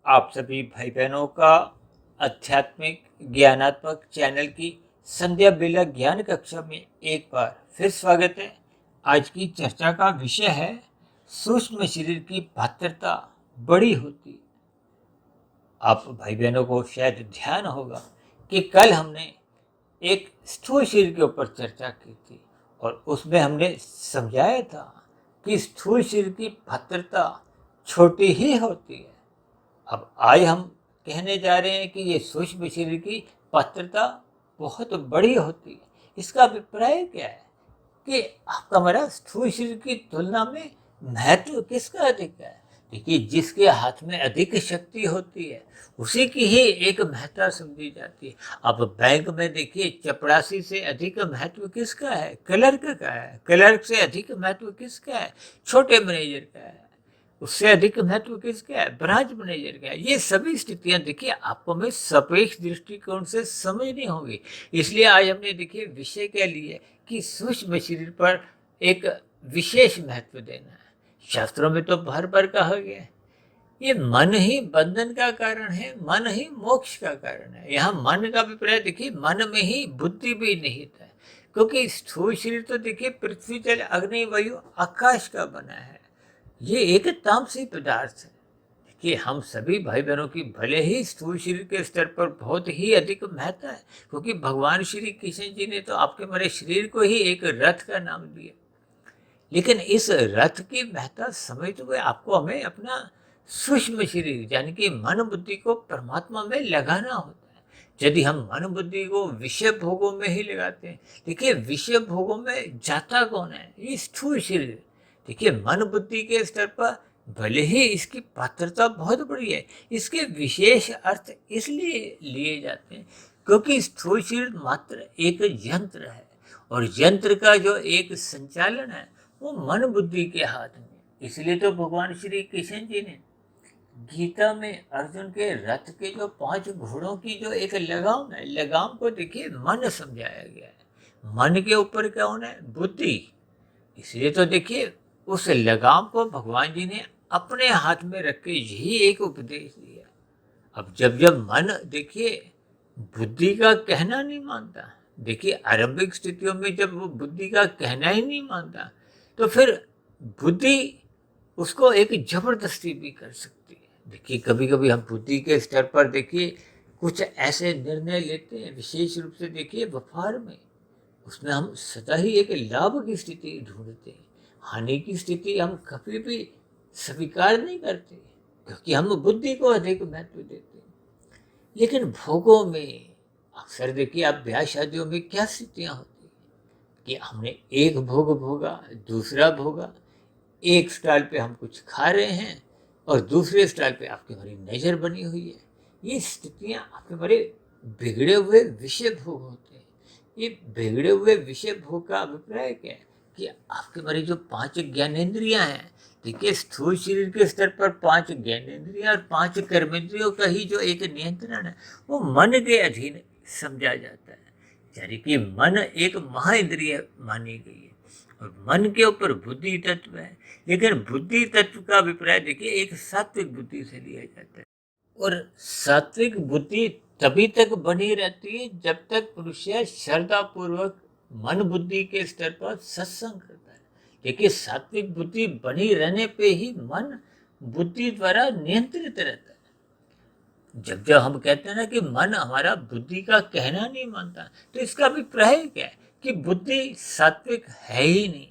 आप सभी भाई बहनों का आध्यात्मिक ज्ञानात्मक चैनल की संध्या बेला ज्ञान कक्षा में एक बार फिर स्वागत है। आज की चर्चा का विषय है सूक्ष्म शरीर की पात्रता बड़ी होती है। आप भाई बहनों को शायद ध्यान होगा कि कल हमने एक स्थूल शरीर के ऊपर चर्चा की थी और उसमें हमने समझाया था कि स्थूल शरीर की पात्रता छोटी ही होती है। अब आज हम कहने जा रहे हैं कि ये सूक्ष्म शरीर की पात्रता बहुत बड़ी होती है। इसका अभिप्राय क्या है कि आपका हमारा स्थूल शरीर की तुलना में महत्व किसका अधिक है। देखिए, जिसके हाथ में अधिक शक्ति होती है उसी की ही एक महत्ता समझी जाती है। अब बैंक में देखिए, चपरासी से अधिक महत्व किसका है? क्लर्क का है। क्लर्क से अधिक महत्व किसका है? छोटे मैनेजर का है। उससे अधिक महत्व किसका है? ब्रांच मैनेजर का है। ये सभी स्थितियां देखिए आपको हमें सापेक्ष दृष्टिकोण से समझनी होगी। इसलिए आज हमने देखिए विषय क्या लिया कि सूक्ष्म शरीर पर एक विशेष महत्व देना है। शास्त्रों में तो भर भर कहा गया है, ये मन ही बंधन का कारण है, मन ही मोक्ष का कारण है। यहाँ मन का अभिप्राय देखिए, मन में ही बुद्धि भी निहित है। क्योंकि स्थूल शरीर तो देखिए पृथ्वी जल अग्नि वायु आकाश का बना है। ये एक तामसी पदार्थ है कि हम सभी भाई बहनों की भले ही स्थूल शरीर के स्तर पर बहुत ही अधिक महत्व है, क्योंकि भगवान श्री कृष्ण जी ने तो आपके हमारे शरीर को ही एक रथ का नाम दिया। लेकिन इस रथ की महत्ता समझते हुए आपको हमें अपना सूक्ष्म शरीर यानी कि मन बुद्धि को परमात्मा में लगाना होता है। यदि हम मन बुद्धि को विषय भोगों में ही लगाते हैं, देखिए विषय भोगों में जाता कौन है? ये स्थूल शरीर। देखिए, मन बुद्धि के स्तर पर भले ही इसकी पात्रता बहुत बड़ी है, इसके विशेष अर्थ इसलिए लिए जाते हैं क्योंकि स्थूल शरीर मात्र एक यंत्र है और यंत्र का जो एक संचालन है वो मन बुद्धि के हाथ में। इसलिए तो भगवान श्री कृष्ण जी ने गीता में अर्जुन के रथ के जो 5 घोड़ों की जो एक लगाम है, लगाम को देखिए मन समझाया गया है। मन के ऊपर कौन है? बुद्धि। इसलिए तो देखिए उस लगाम को भगवान जी ने अपने हाथ में रख के यही एक उपदेश दिया। अब जब जब मन देखिए बुद्धि का कहना नहीं मानता, देखिए आरंभिक स्थितियों में जब वो बुद्धि का कहना ही नहीं मानता तो फिर बुद्धि उसको एक जबरदस्ती भी कर सकती है। देखिए, कभी कभी हम बुद्धि के स्तर पर देखिए कुछ ऐसे निर्णय लेते हैं, विशेष रूप से देखिए व्यापार में, उसमें हम सदा ही एक लाभ की स्थिति ढूंढते हैं। हानि की स्थिति हम कभी भी स्वीकार नहीं करते क्योंकि हम बुद्धि को अधिक महत्व देते हैं। लेकिन भोगों में अक्सर देखिए आप ब्याह शादियों में क्या स्थितियां होती हैं कि हमने एक भोग भोगा, दूसरा भोगा। एक स्टाइल पे हम कुछ खा रहे हैं और दूसरे स्टाइल पे आपकी हमारी नज़र बनी हुई है। ये स्थितियां आपके बड़े बिगड़े हुए विषय भोग होते हैं। ये बिगड़े हुए विषय भोग का अभिप्राय क्या है कि आपके हमारी जो 5 ज्ञानेंद्रियां हैं, देखिए स्थूल शरीर के स्तर पर 5 ज्ञानेंद्रियां और 5 कर्मेंद्रियों का ही जो एक नियंत्रण है वो मन के अधीन समझा जाता है। यानी कि मन एक महाइंद्रिय मानी गई है और मन के ऊपर बुद्धि तत्व है। लेकिन बुद्धि तत्व का अभिप्राय देखिए एक सात्विक बुद्धि से लिया जाता है और सात्विक बुद्धि तभी तक बनी रहती है जब तक मनुष्य श्रद्धा पूर्वक मन बुद्धि के स्तर पर सत्संग करता है। देखिए, सात्विक बुद्धि बनी रहने पे ही मन बुद्धि द्वारा नियंत्रित रहता है। जब जब हम कहते हैं ना कि मन हमारा बुद्धि का कहना नहीं मानता, तो इसका अभिप्राय क्या है कि बुद्धि सात्विक है ही नहीं।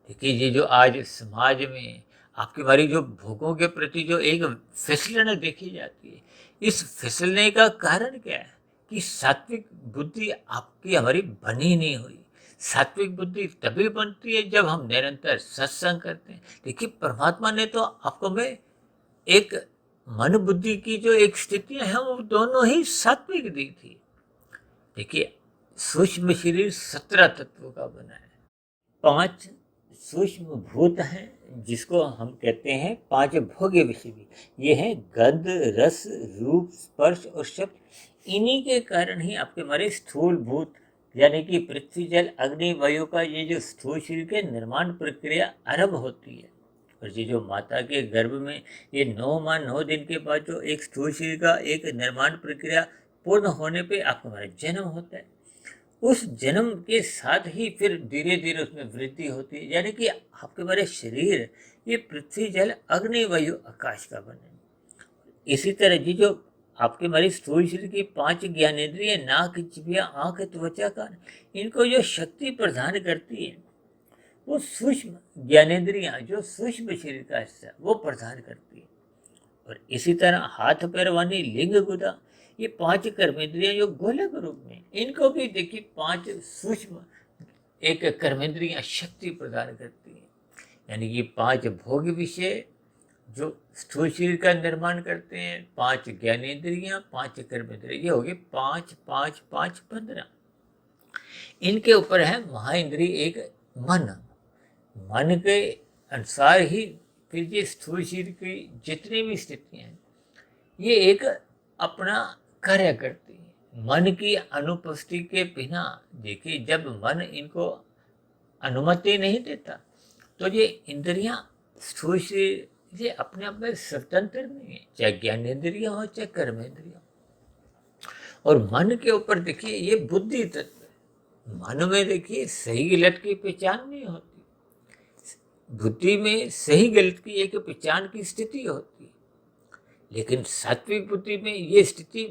देखिए, ये जो आज समाज में आपकी हमारी जो भोगों के प्रति जो एक फिसलन देखी जाती है, इस फिसलने का कारण क्या है कि सात्विक बुद्धि आपकी हमारी बनी नहीं हुई। सात्विक बुद्धि तभी बनती है जब हम निरंतर सत्संग करते हैं। देखिए, परमात्मा ने तो आपको में एक मन बुद्धि की जो एक स्थितियां हैं वो दोनों ही सात्विक दी थी। देखिए, सूक्ष्म शरीर 17 तत्वों का बना है। 5 सूक्ष्म भूत हैं जिसको हम कहते हैं 5 भोग्य विषय भी। ये हैं गंध, रस, रूप, स्पर्श और शब्द। इन्हीं के कारण ही आपके हमारे स्थूल भूत यानी कि पृथ्वी जल अग्नि वायु का ये जो स्थूल शरीर के निर्माण प्रक्रिया आरंभ होती है। और ये जो माता के गर्भ में ये 9 माह 9 दिन के बाद जो एक स्थूल शरीर का एक निर्माण प्रक्रिया पूर्ण होने पे आपका हमारा जन्म होता है, उस जन्म के साथ ही फिर धीरे धीरे उसमें वृद्धि होती है, यानी कि आपके हमारे शरीर ये पृथ्वी जल अग्नि वायु आकाश का बने। इसी तरह जी जो आपके हमारी स्थूल शरीर की 5 ज्ञानेंद्रिय नाक जिह्वा आंख त्वचा कान, इनको जो शक्ति प्रदान करती है वो सूक्ष्म ज्ञानेंद्रियां जो सूक्ष्म शरीर का हिस्सा है वो प्रदान करती है। और इसी तरह हाथ पैर वाणी लिंग गुदा, ये 5 कर्मेंद्रियां जो गोलक रूप में, इनको भी देखिए 5 सूक्ष्म एक कर्मेंद्रियां शक्ति प्रदान करती है। यानी कि 5 भोग विषय जो स्थूल शरीर का निर्माण करते हैं, 5 ज्ञानेंद्रियां 5 कर्मेंद्रियां, ये हो गए 5 5 5 15। इनके ऊपर है महाइंद्रिय एक मन। मन के अनुसार ही फिर ये स्थूल शरीर की जितनी भी स्थितियां हैं ये एक अपना कार्य करती है। मन की अनुपस्थिति के बिना देखिए जब मन इनको अनुमति नहीं देता तो ये इंद्रियां स्थूल शरीर ये अपने आप में स्वतंत्र नहीं है, चाहे ज्ञानेंद्रियां हो चाहे कर्मेंद्रियां। और मन के ऊपर देखिए ये बुद्धि तत्व है। मन में देखिए सही गलत की पहचान नहीं होती, बुद्धि में सही गलत की एक पहचान की स्थिति होती है। लेकिन सात्विक बुद्धि में ये स्थिति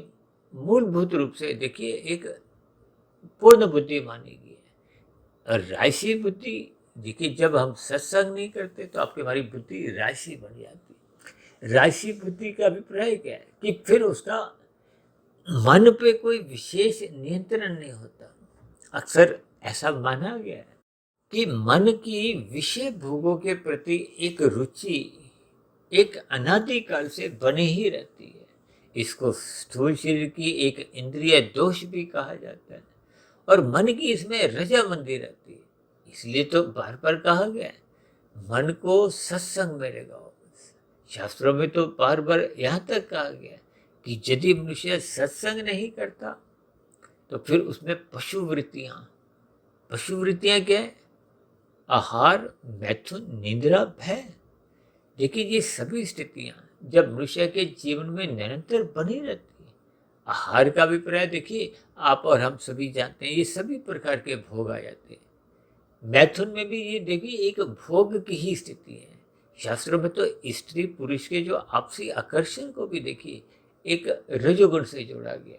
मूलभूत रूप से देखिए एक पूर्ण बुद्धि मानी गई है। और राशि बुद्धि देखिए जब हम सत्संग नहीं करते तो आपकी हमारी बुद्धि राशि बन जाती है। राशि बुद्धि का अभिप्राय क्या है कि फिर उसका मन पे कोई विशेष नियंत्रण नहीं होता। अक्सर ऐसा माना गया है कि मन की विषय भोगों के प्रति एक रुचि एक अनादिकाल से बनी ही रहती है। इसको स्थूल शरीर की एक इंद्रिय दोष भी कहा जाता है। और मन की इसमें रजामंदी रहती है। इसलिए तो बार बार कहा गया है मन को सत्संग में लगाओ। शास्त्रों में तो बार बार यहाँ तक कहा गया है कि यदि मनुष्य सत्संग नहीं करता तो फिर उसमें पशु वृत्तियाँ क्या है? आहार, मैथुन, निद्रा, भय। देखिए ये सभी स्थितियां जब मनुष्य के जीवन में निरंतर बनी रहती है। आहार का अभिप्राय देखिए आप और हम सभी जानते हैं ये सभी प्रकार के भोग आ जाते हैं। मैथुन में भी ये देखिए एक भोग की ही स्थिति है। शास्त्रों में तो स्त्री पुरुष के जो आपसी आकर्षण को भी देखिए एक रजोगुण से जोड़ा गया।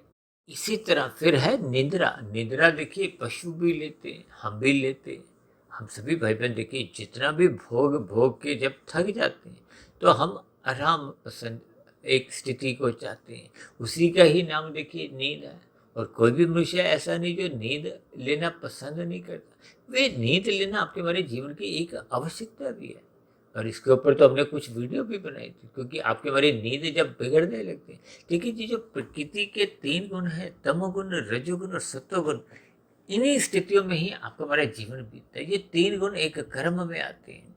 इसी तरह फिर है निद्रा। निद्रा देखिए पशु भी लेते हैं, हम भी लेते हैं। हम सभी भाई बहन देखिए जितना भी भोग के जब थक जाते हैं तो हम आराम पसंद एक स्थिति को चाहते हैं। उसी का ही नाम देखिए नींद है। और कोई भी मनुष्य ऐसा नहीं जो नींद लेना पसंद नहीं करता। वे नींद लेना आपके हमारे जीवन की एक आवश्यकता भी है। और इसके ऊपर तो हमने कुछ वीडियो भी बनाई थी, क्योंकि आपके हमारे नींद जब बिगड़ने लगते हैं। देखिए ये जो प्रकृति के 3 गुण है, तमोगुण, रजोगुण और सत्वगुण, इन्हीं स्थितियों में ही आपका हमारा जीवन बीतता है। ये 3 गुण एक कर्म में आते हैं।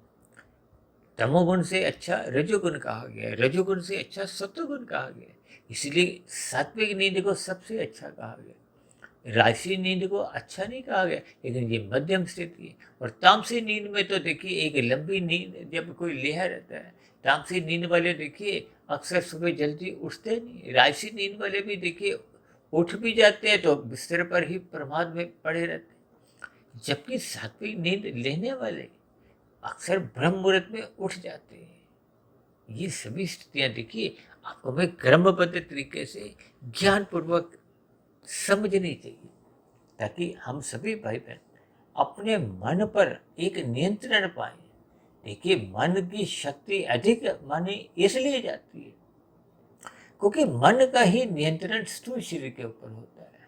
तमोगुण से अच्छा रजोगुण कहा गया है, रजोगुण से अच्छा सत्वगुण कहा गया है। इसलिए सात्विक नींद को सबसे अच्छा कहा गया। राजसी नींद को अच्छा नहीं कहा गया, लेकिन ये मध्यम स्थिति है। और तामसी नींद में तो देखिए एक लंबी नींद जब कोई लिया रहता है, तामसी नींद वाले देखिए अक्सर सुबह जल्दी उठते नहीं। राजसी नींद वाले भी देखिए उठ भी जाते हैं तो बिस्तर पर ही प्रमाद में पड़े रहते हैं। जबकि सात्विक नींद लेने वाले अक्सर ब्रह्म मुहूर्त में उठ जाते हैं। ये सभी स्थितियां देखिए आपको हमें क्रमबद्ध तरीके से ज्ञानपूर्वक समझनी चाहिए, ताकि हम सभी भाई बहन अपने मन पर एक नियंत्रण पाए। देखिए मन की शक्ति अधिक मानी इसलिए जाती है क्योंकि मन का ही नियंत्रण स्थूल शरीर के ऊपर होता है।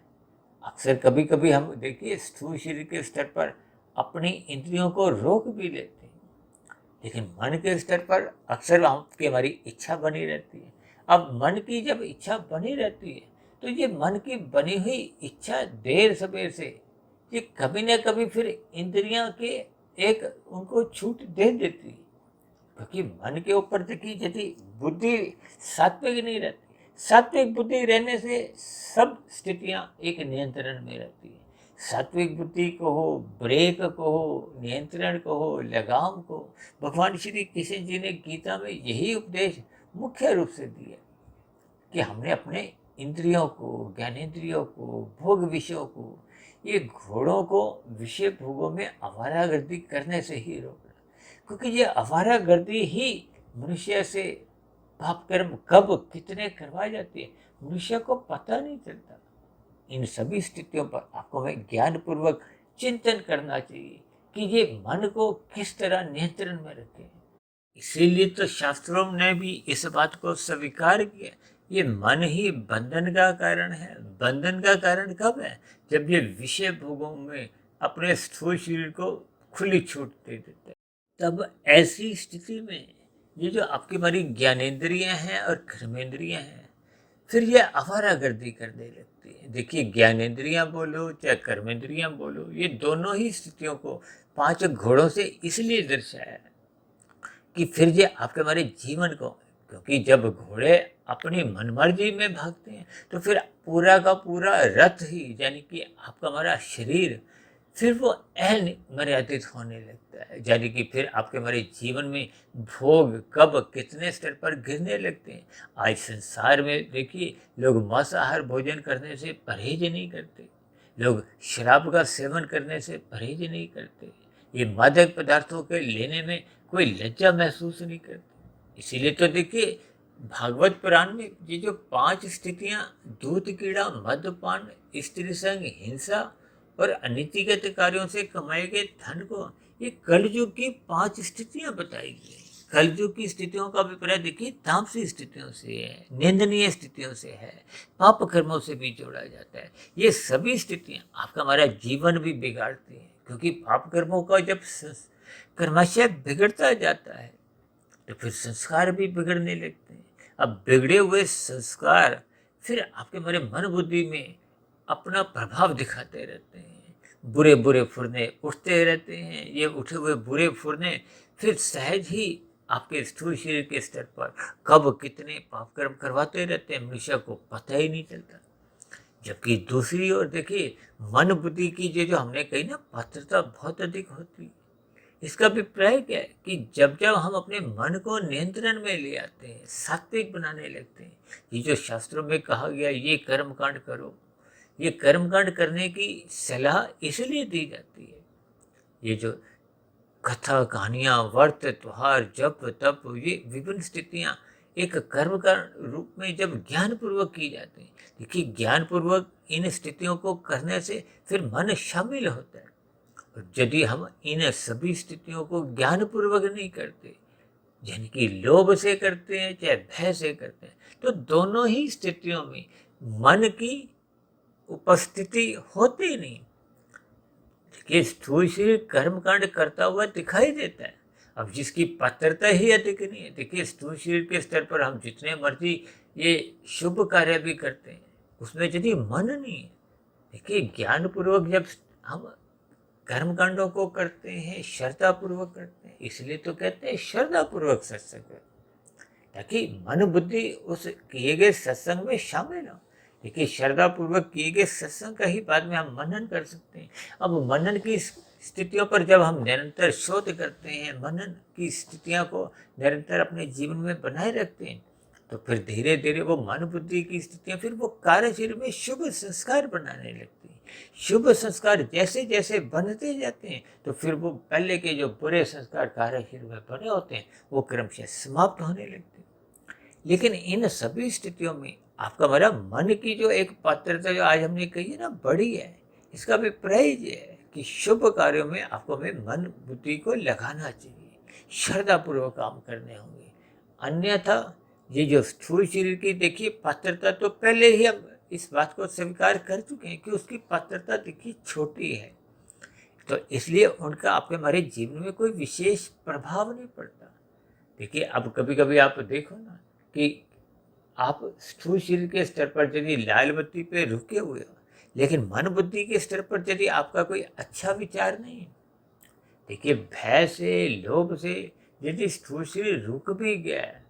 अक्सर कभी कभी हम देखिए स्थूल शरीर के स्तर पर अपनी इंद्रियों को रोक भी लेते हैं, लेकिन मन के स्तर पर अक्सर आपकी हमारी इच्छा बनी रहती है। अब मन की जब इच्छा बनी रहती है तो ये मन की बनी हुई इच्छा देर सवेर से ये कभी ना कभी फिर इंद्रियां के एक उनको छूट दे देती है। क्योंकि मन के ऊपर देखिए यदि बुद्धि सात्विक नहीं रहती, सात्विक बुद्धि रहने से सब स्थितियां एक नियंत्रण में रहती है। सात्विक बुद्धि को हो, ब्रेक को हो, नियंत्रण को हो, लगाम को, भगवान श्री कृष्ण जी ने गीता में यही उपदेश मुख्य रूप से दिया कि हमने अपने इंद्रियों को, ज्ञानेंद्रियों को, भोग विषयों को, ये घोड़ों को विषय भोगों में आवारागर्दी करने से ही रोकना, क्योंकि ये आवारागर्दी ही मनुष्य से पाप कर्म कब कितने करवाई जाती है मनुष्य को पता नहीं चलता। इन सभी स्थितियों पर आपको हमें ज्ञान पूर्वक चिंतन करना चाहिए कि ये मन को किस तरह नियंत्रण में रखें। इसीलिए तो शास्त्रों ने भी इस बात को स्वीकार किया, ये मन ही बंधन का कारण है। बंधन का कारण कब है? जब ये विषय भोगों में अपने स्थूल शरीर को खुली छूट दे देते हैं। तब ऐसी स्थिति में ये जो आपकी हमारी ज्ञानेंद्रियां हैं और कर्मेंद्रियां हैं, फिर ये आवारागर्दी करने लगती है। देखिए, ज्ञानेंद्रियां बोलो चाहे कर्मेंद्रियां बोलो, ये दोनों ही स्थितियों को 5 घोड़ों से इसलिए दर्शाया है कि फिर ये आपके हमारे जीवन को, क्योंकि जब घोड़े अपनी मनमर्जी में भागते हैं तो फिर पूरा का पूरा रथ ही यानी कि आपका हमारा शरीर फिर वो अमर्यादित होने लगता है। यानी कि फिर आपके हमारे जीवन में भोग कब कितने स्तर पर गिरने लगते हैं। आज संसार में देखिए, लोग मांसाहार भोजन करने से परहेज नहीं करते, लोग शराब का सेवन करने से परहेज नहीं करते, ये मादक पदार्थों के लेने में कोई लज्जा महसूस नहीं करते। इसीलिए तो देखिए, भागवत पुराण में ये जो 5 स्थितियां, दूध कीड़ा, मद्यपान, स्त्री संग, हिंसा और अनीतिगत कार्यों से कमाए गए धन को, ये कलयुग की 5 स्थितियां बताई गई। कलयुग की स्थितियों का अभिप्राय देखिए तामसी स्थितियों से है, निंदनीय स्थितियों से है, पाप कर्मों से भी जोड़ा जाता है। ये सभी स्थितियां आपका हमारा जीवन भी बिगाड़ती हैं, क्योंकि पाप कर्मों का जब कर्माशय बिगड़ता जाता है तो फिर संस्कार भी बिगड़ने लगते हैं। अब बिगड़े हुए संस्कार फिर आपके हमारे मन बुद्धि में अपना प्रभाव दिखाते रहते हैं। बुरे बुरे फुरने उठते रहते हैं। ये उठे हुए बुरे फुरने फिर सहज ही आपके स्थूल शरीर के स्तर पर कब कितने पाप कर्म करवाते रहते हैं, मनुष्य को पता ही नहीं चलता। जबकि दूसरी ओर देखिए, मन बुद्धि की जो हमने कही ना, पात्रता बहुत अधिक होती है। इसका अभिप्राय क्या है कि जब जब हम अपने मन को नियंत्रण में ले आते हैं, सात्विक बनाने लगते हैं, ये जो शास्त्रों में कहा गया ये कर्मकांड करो, ये कर्मकांड करने की सलाह इसलिए दी जाती है। ये जो कथा, कहानियाँ, व्रत, त्योहार, जप, तप, ये विभिन्न स्थितियाँ एक कर्म का रूप में जब ज्ञान पूर्वक की जाती हैं, देखिए ज्ञान पूर्वक इन स्थितियों को करने से फिर मन शामिल होता है। और यदि हम इन सभी स्थितियों को ज्ञान पूर्वक नहीं करते, यानी कि लोभ से करते हैं चाहे भय से करते हैं, तो दोनों ही स्थितियों में मन की उपस्थिति होती नहीं। देखिए, स्थूल शरीर कर्मकांड करता हुआ दिखाई देता है। अब जिसकी पात्रता ही अधिक नहीं है, देखिए स्थूल शरीर के स्तर पर हम जितने मर्जी ये शुभ कार्य भी करते हैं, उसमें यदि मन नहीं है, देखिए ज्ञान पूर्वक जब हम कर्मकांडों को करते हैं, श्रद्धा पूर्वक करते हैं, इसलिए तो कहते हैं श्रद्धा पूर्वक सत्संग करें, ताकि मन बुद्धि उस किए गए सत्संग में शामिल हो। देखिए, श्रद्धा पूर्वक किए गए सत्संग का ही बाद में हम मनन कर सकते हैं। अब मनन की स्थितियों पर जब हम निरंतर शोध करते हैं, मनन की स्थितियों को निरंतर अपने जीवन में बनाए रखते हैं, तो फिर धीरे धीरे वो मन बुद्धि की स्थितियाँ फिर वो कार्य शरीर में शुभ संस्कार बनाने लगती हैं। शुभ संस्कार जैसे जैसे बनते जाते हैं, तो फिर वो पहले के जो बुरे संस्कार कार्य शरीर में बने होते हैं, वो क्रमशः समाप्त होने लगते हैं। लेकिन इन सभी स्थितियों में आपका हमारा मन की जो एक पात्रता जो आज हमने कही है ना, बड़ी है। इसका अभिप्राय ये है कि शुभ कार्यों में आपको हमें मन बुद्धि को लगाना चाहिए, श्रद्धा पूर्वक काम करने होंगे। अन्यथा ये जो स्थूल शरीर की देखिए पात्रता, तो पहले ही हम इस बात को स्वीकार कर चुके हैं कि उसकी पात्रता देखिए छोटी है, तो इसलिए उनका आपके हमारे जीवन में कोई विशेष प्रभाव नहीं पड़ता। देखिए, अब कभी कभी आप देखो ना कि आप स्थूल शरीर के स्तर पर यदि लाल बत्ती पे रुके हुए हो, लेकिन मन बुद्धि के स्तर पर यदि आपका कोई अच्छा विचार नहीं है, देखिए भय से, लोभ से यदि स्थूल शरीर रुक भी गया है,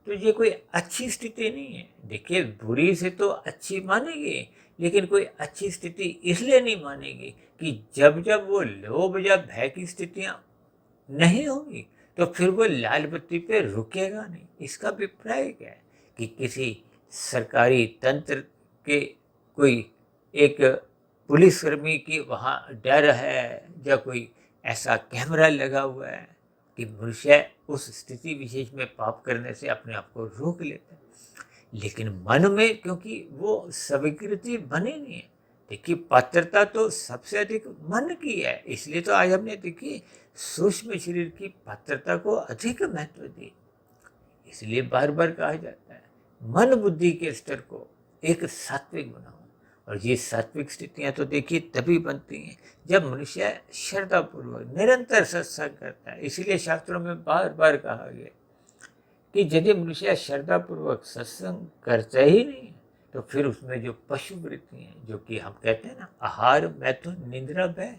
तो ये कोई अच्छी स्थिति नहीं है। देखिए, बुरी से तो अच्छी मानेगी, लेकिन कोई अच्छी स्थिति इसलिए नहीं मानेगी कि जब जब वो लोभ या भय की स्थितियां नहीं होंगी, तो फिर वो लाल बत्ती पे रुकेगा नहीं। इसका अभिप्राय क्या है कि किसी सरकारी तंत्र के कोई एक पुलिसकर्मी की वहाँ डर है, या कोई ऐसा कैमरा लगा हुआ है कि मनुष्य उस स्थिति विशेष में पाप करने से अपने आप को रोक लेता है। लेकिन मन में क्योंकि वो स्वीकृति बनी नहीं है। देखिए, पात्रता तो सबसे अधिक मन की है, इसलिए तो आज हमने देखिए सूक्ष्म शरीर की पात्रता को अधिक महत्व दी। इसलिए बार बार कहा जाता है, मन बुद्धि के स्तर को एक सात्विक बनाओ। और ये सात्विक स्थितियां तो देखिए तभी बनती हैं जब मनुष्य श्रद्धापूर्वक निरंतर सत्संग करता है। इसीलिए शास्त्रों में बार बार कहा गया कि यदि मनुष्य श्रद्धापूर्वक सत्संग करता ही नहीं है, तो फिर उसमें जो पशु वृत्ति हैं, जो कि हम कहते हैं ना, आहार, मैथुन, निद्रा, भय,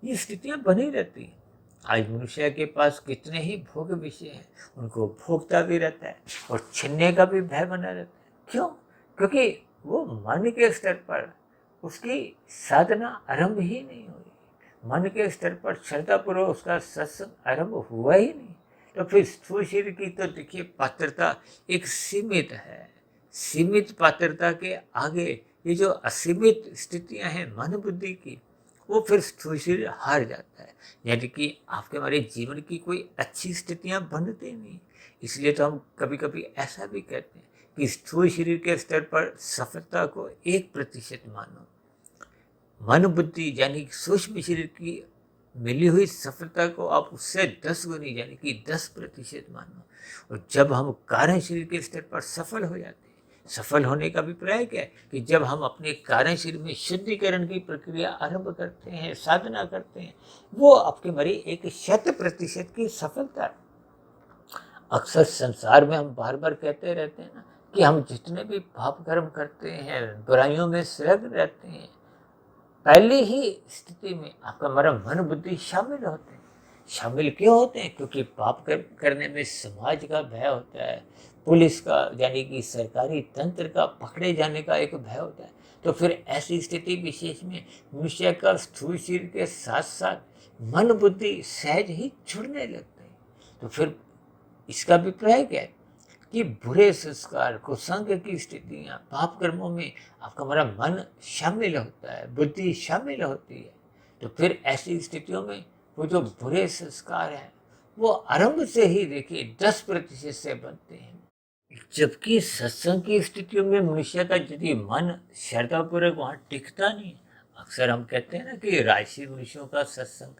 ये स्थितियां बनी रहती हैं। आज मनुष्य के पास कितने ही भोग विषय हैं, उनको भोगता भी रहता है और छीनने का भी भय बना रहता है। क्यों? क्योंकि वो मन के स्तर पर उसकी साधना आरंभ ही नहीं हुई। मन के स्तर पर श्रद्धापूर्वक उसका सत्संग आरंभ हुआ ही नहीं। तो फिर स्थूल शरीर की तो देखिए पात्रता एक सीमित है। सीमित पात्रता के आगे ये जो असीमित स्थितियां हैं मन बुद्धि की, वो फिर स्थूल शरीर हार जाता है। यानी कि आपके हमारे जीवन की कोई अच्छी स्थितियां बनती नहीं। इसलिए तो हम कभी कभी ऐसा भी कहते हैं कि स्थूल शरीर के स्तर पर सफलता को 1% मानो। मन बुद्धि यानी सूक्ष्म शरीर की मिली हुई सफलता को आप उससे 10 गुनी यानी कि 10% मानो। और जब हम कारण शरीर के स्तर पर सफल हो जाते हैं, सफल होने का अभिप्राय क्या है कि जब हम अपने कारण शरीर में शुद्धिकरण की प्रक्रिया आरंभ करते हैं, साधना करते हैं, वो आपके मरी एक 100% की सफलता है। अक्सर संसार में हम बार बार कहते रहते हैं ना कि हम जितने भी पाप कर्म करते हैं, बुराइयों में संलग्न रहते हैं, पहली ही स्थिति में आपका हमारा मन बुद्धि शामिल होते हैं। शामिल क्यों होते हैं? क्योंकि पाप करने में समाज का भय होता है, पुलिस का यानी कि सरकारी तंत्र का पकड़े जाने का एक भय होता है। तो फिर ऐसी स्थिति विशेष में मनुष्य का स्थूल शरीर के साथ साथ मन बुद्धि सहज ही छुड़ने लगते हैं। तो फिर इसका अभिप्राय क्या है कि बुरे संस्कार, कुसंग की स्थितियां, पाप कर्मों में आपका हमारा मन शामिल होता है, बुद्धि शामिल होती है। तो फिर ऐसी स्थितियों में वो जो बुरे संस्कार हैं, वो आरंभ से ही देखिए 10% से बनते हैं। जबकि सत्संग की स्थितियों में मनुष्य का यदि मन श्रद्धापूर्वक वहां टिकता नहीं है, अक्सर हम कहते हैं ना कि राजसी मनुष्यों का सत्संग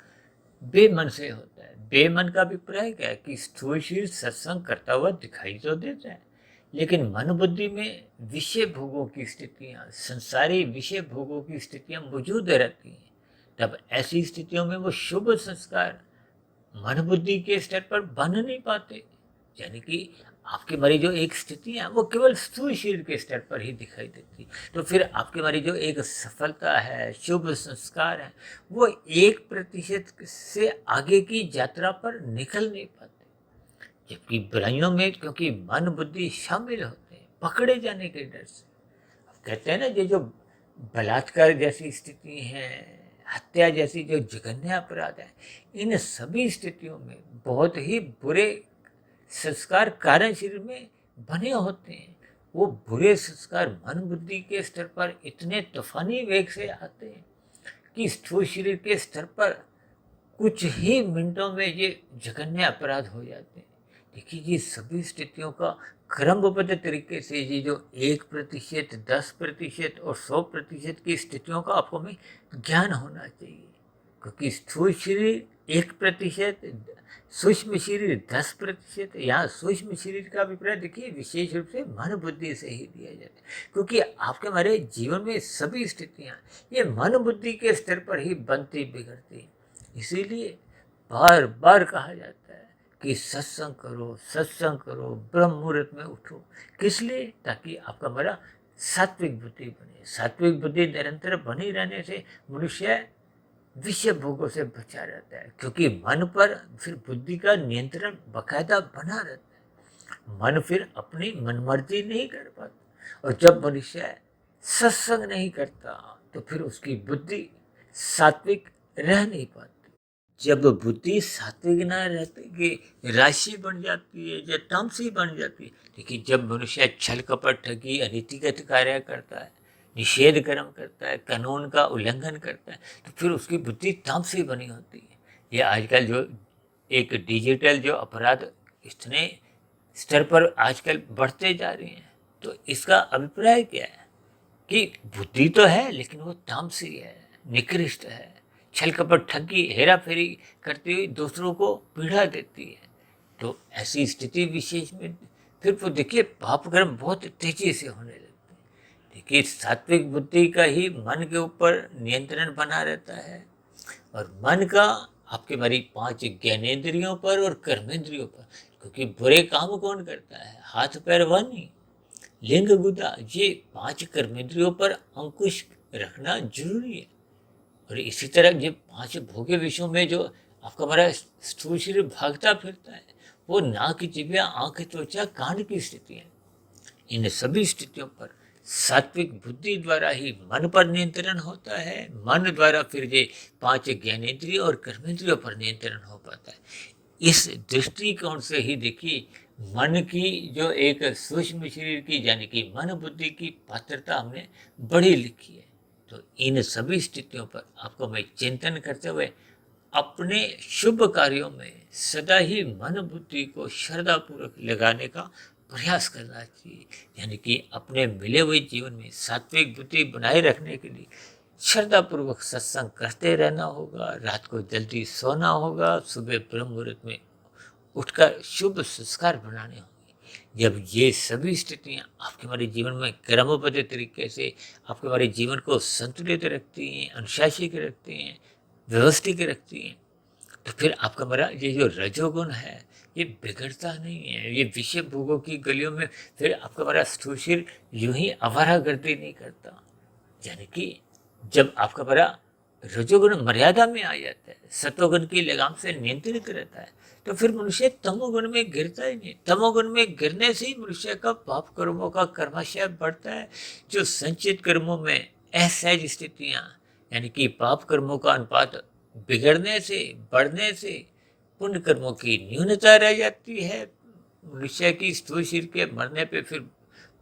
बेमन से होता है। बेमन का अभिप्राय क्या है कि स्थूल शरीर सत्संग करता हुआ दिखाई तो देता है, लेकिन मन बुद्धि में विषय भोगों की स्थितियां, संसारी विषय भोगों की स्थितियां मौजूद रहती हैं। तब ऐसी स्थितियों में वो शुभ संस्कार मन बुद्धि के स्तर पर बन नहीं पाते। यानी कि आपकी हमारी जो एक स्थिति है वो केवल स्थूल शरीर के स्तर पर ही दिखाई देती। तो फिर आपकी हमारी जो एक सफलता है, शुभ संस्कार है, वो 1% से आगे की यात्रा पर निकल नहीं पाते। जबकि बुराइयों में क्योंकि मन बुद्धि शामिल होते हैं पकड़े जाने के डर से। अब कहते हैं ना, ये जो बलात्कार जैसी स्थिति है, हत्या जैसी जो जघन्य अपराध है, इन सभी स्थितियों में बहुत ही बुरे संस्कार कारण शरीर में बने होते हैं। वो बुरे संस्कार मन बुद्धि के स्तर पर इतने तूफानी वेग से आते हैं कि स्थूल शरीर के स्तर पर कुछ ही मिनटों में ये जघन्य अपराध हो जाते हैं। देखिए, ये सभी स्थितियों का क्रमबद्ध तरीके से ये जो 1%, 10% और 100% की स्थितियों का आपको में ज्ञान होना चाहिए। क्योंकि स्थूल शरीर 1%, सूक्ष्म शरीर 10%। यहाँ सूक्ष्म शरीर का अभिप्राय देखिए विशेष रूप से मन बुद्धि से ही दिया जाता है, क्योंकि आपके हमारे जीवन में सभी स्थितियाँ ये मन बुद्धि के स्तर पर ही बनती बिगड़ती। इसीलिए बार बार कहा जाता है कि सत्संग करो, सत्संग करो, ब्रह्म मुहूर्त में उठो। किस लिए? ताकि आपका हमारा सात्विक बुद्धि बने। सात्विक बुद्धि निरंतर बनी रहने से मनुष्य विषय भोगों से बचा रहता है, क्योंकि मन पर फिर बुद्धि का नियंत्रण बकायदा बना रहता है। मन फिर अपनी मनमर्जी नहीं कर पाता। और जब मनुष्य सत्संग नहीं करता तो फिर उसकी बुद्धि सात्विक रह नहीं पाती। जब बुद्धि सात्विक न रहती कि राशि बन जाती है या तामसी बन जाती है। देखिए, जब मनुष्य छल कपट ठगी अनीतिगत कार्य करता है, निषेध कर्म करता है, कानून का उल्लंघन करता है, तो फिर उसकी बुद्धि तामसी बनी होती है। ये आजकल जो एक डिजिटल जो अपराध इतने स्तर पर आजकल बढ़ते जा रहे हैं, तो इसका अभिप्राय क्या है कि बुद्धि तो है लेकिन वो तामसी है, निकृष्ट है, छल कपट ठगी हेरा फेरी करती हुई दूसरों को पीड़ा देती है। तो ऐसी स्थिति विशेष में फिर वो देखिए पाप कर्म बहुत तेजी से होने लगते हैं। देखिए, सात्विक बुद्धि का ही मन के ऊपर नियंत्रण बना रहता है। और मन का आपके हमारी 5 ज्ञानेंद्रियों पर और कर्मेंद्रियों पर, क्योंकि बुरे काम कौन करता है? हाथ पैर वाणी लिंग गुदा, ये 5 कर्मेंद्रियों पर अंकुश रखना जरूरी है। और इसी तरह ये 5 भोग्य विषयों में जो आपका हमारा स्थूल शरीर भागता फिरता है, वो नाक जिभ्या आंख त्वचा कान की स्थिति है। इन सभी स्थितियों पर सात्विक बुद्धि द्वारा ही मन पर नियंत्रण होता है। मन द्वारा फिर ये 5 ज्ञानेंद्रिय और कर्मेंद्रियों पर नियंत्रण हो पाता है। इस दृष्टिकोण से ही देखिए, मन की जो एक सूक्ष्म शरीर की यानी कि मन बुद्धि की पात्रता हमने बड़ी लिखी है। तो इन सभी स्थितियों पर आपको मैं चिंतन करते हुए अपने शुभ कार्यों में सदा ही मन बुद्धि को श्रद्धापूर्वक लगाने का प्रयास करना चाहिए। यानी कि अपने मिले हुए जीवन में सात्विक बुद्धि बनाए रखने के लिए श्रद्धापूर्वक सत्संग करते रहना होगा, रात को जल्दी सोना होगा, सुबह ब्रह्म मुहूर्त में उठकर शुभ संस्कार बनाने होंगे। जब ये सभी स्थितियाँ आपके हमारे जीवन में क्रमबद्ध तरीके से आपके हमारे जीवन को संतुलित रखती हैं, अनुशासित रखती हैं, व्यवस्थित रखती हैं, तो फिर आपका हमारा ये जो रजोगुण है ये बिगड़ता नहीं है। ये विषय भोगों की गलियों में फिर आपका हमारा स्थूल शरीर यूं ही आवारागर्दी नहीं करता। यानी कि जब आपका हमारा रजोगुण मर्यादा में आ जाता है, सतोगुण की लगाम से नियंत्रित रहता है, तो फिर मनुष्य तमोगुण में गिरता ही नहीं। तमोगुण में गिरने से ही मनुष्य का पाप कर्मों का कर्माशय बढ़ता है। जो संचित कर्मों में असहज स्थितियाँ यानी कि पाप कर्मों का अनुपात बिगड़ने से बढ़ने से पुण्य कर्मों की न्यूनता रह जाती है। मनुष्य की स्थूल शरीर के मरने पे फिर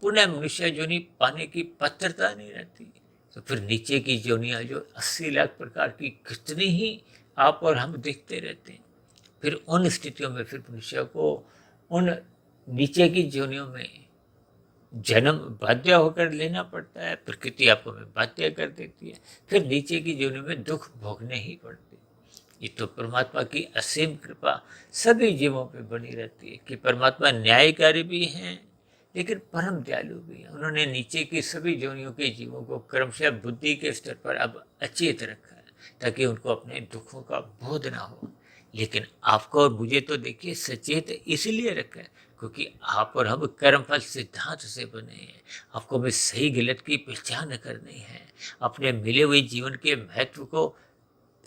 पुनः मनुष्य योनि पाने की पात्रता नहीं रहती। तो फिर नीचे की योनियाँ जो 80 लाख प्रकार की कितनी ही आप और हम देखते रहते हैं। फिर उन स्थितियों में फिर मनुष्य को उन नीचे की योनियों में जन्म बाध्य होकर लेना पड़ता है। प्रकृति आपको में बाध्य कर देती है। फिर नीचे की योनि में दुख भोगने ही पड़ते हैं। ये तो परमात्मा की असीम कृपा सभी जीवों पे बनी रहती है कि परमात्मा न्यायकारी भी हैं लेकिन परम दयालु भी हैं। उन्होंने नीचे की सभी योनियों के जीवों को क्रमशः बुद्धि के स्तर पर अब अचेत रखा है ताकि उनको अपने दुखों का बोध ना हो। लेकिन आपको और मुझे तो देखिए सचेत इसलिए रखा है क्योंकि आप और हम कर्मफल सिद्धांत से बने हैं। आपको भी सही गलत की पहचान करनी है। अपने मिले हुए जीवन के महत्व को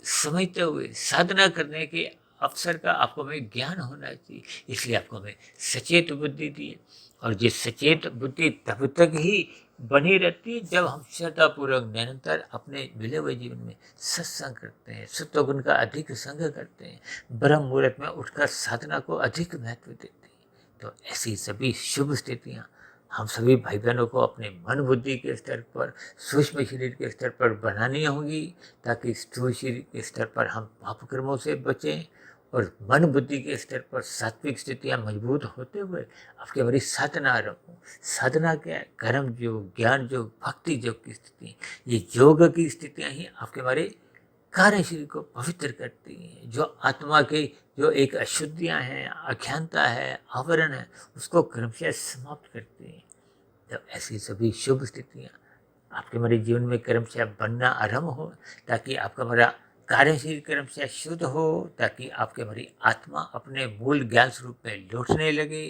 समझते हुए साधना करने के अवसर का आपको में ज्ञान होना चाहिए। इसलिए आपको में सचेत बुद्धि दी है। और ये सचेत बुद्धि तब तक ही बनी रहती है जब हम श्रद्धापूर्वक निरंतर अपने मिले हुए जीवन में सत्संग करते हैं, सत्वगुण का अधिक संग करते हैं, ब्रह्म मुहूर्त में उठकर साधना को अधिक महत्व देते हैं। तो ऐसी सभी शुभ स्थितियाँ हम सभी भाई बहनों को अपने मन बुद्धि के स्तर पर, सूक्ष्म शरीर के स्तर पर बनानी होगी ताकि स्थूल शरीर के स्तर पर हम पाप कर्मों से बचें और मन बुद्धि के स्तर पर सात्विक स्थितियाँ मजबूत होते हुए आपकी हमारी साधना आरंभ हो। साधना क्या है? कर्म योग, ज्ञान योग, भक्ति योग की स्थिति। ये योग की स्थितियाँ ही आपके हमारे कार्य शरीर को पवित्र करती हैं। जो आत्मा के जो एक अशुद्धियाँ हैं, अज्ञानता है, आवरण है, उसको क्रमशः समाप्त करती हैं। जब ऐसी सभी शुभ स्थितियाँ आपके हमारे जीवन में क्रमशः बनना आरंभ हो ताकि आपका हमारा कार्य शरीर क्रमशः शुद्ध हो, ताकि आपके हमारी आत्मा अपने मूल ज्ञान स्वरूप में लौटने लगे,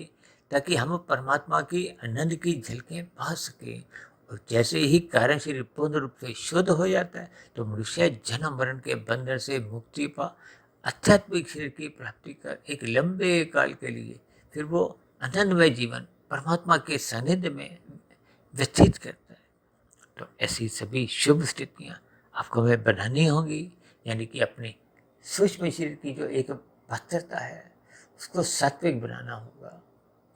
ताकि हम परमात्मा की आनंद की झलकें पा सकें। और जैसे ही कार्य शरीर पूर्ण रूप से शुद्ध हो जाता है तो मनुष्य जन्म मरण के बंधन से मुक्ति पा आध्यात्मिक शरीर की प्राप्ति कर एक लंबे काल के लिए फिर वो आनंदमय जीवन परमात्मा के सानिध्य में व्यतीत करता है। तो ऐसी सभी शुभ स्थितियाँ आपको हमें बनानी होंगी, यानी कि अपने सूक्ष्म शरीर की जो एक भद्रता है उसको सात्विक बनाना होगा।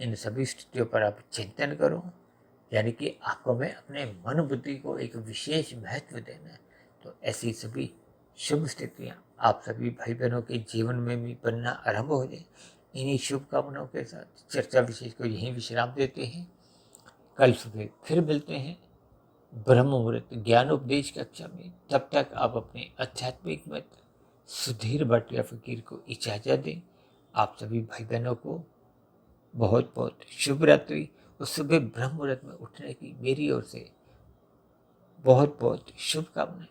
इन सभी स्थितियों पर आप चिंतन करो, यानी कि आपको हमें अपने मन बुद्धि को एक विशेष महत्व देना है। तो ऐसी सभी शुभ स्थितियाँ आप सभी भाई बहनों के जीवन में भी बनना आरंभ हो जाए। इन्हीं शुभकामनाओं के साथ चर्चा विशेष को यहीं विश्राम देते हैं। कल सुबह फिर मिलते हैं ब्रह्म मुहूर्त ज्ञानोपदेश कक्षा में। तब तक आप अपने आध्यात्मिक मित्र सुधीर भाटिया फकीर को इजाज़त दें। आप सभी भाई बहनों को बहुत बहुत शुभ रात्रि। और सुबह ब्रह्म मुहूर्त में उठने की मेरी ओर से बहुत बहुत शुभकामनाएं।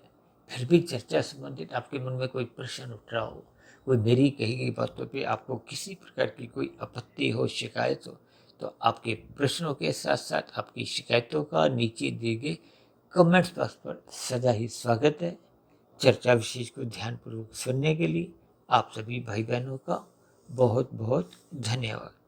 फिर भी चर्चा संबंधित आपके मन में कोई प्रश्न उठ रहा हो, कोई मेरी कही गई बातों पे आपको किसी प्रकार की कोई आपत्ति हो, शिकायत हो, तो आपके प्रश्नों के साथ साथ आपकी शिकायतों का नीचे दिए गए कमेंट्स बॉक्स पर सदा ही स्वागत है। चर्चा विशेष को ध्यानपूर्वक सुनने के लिए आप सभी भाई बहनों का बहुत बहुत धन्यवाद।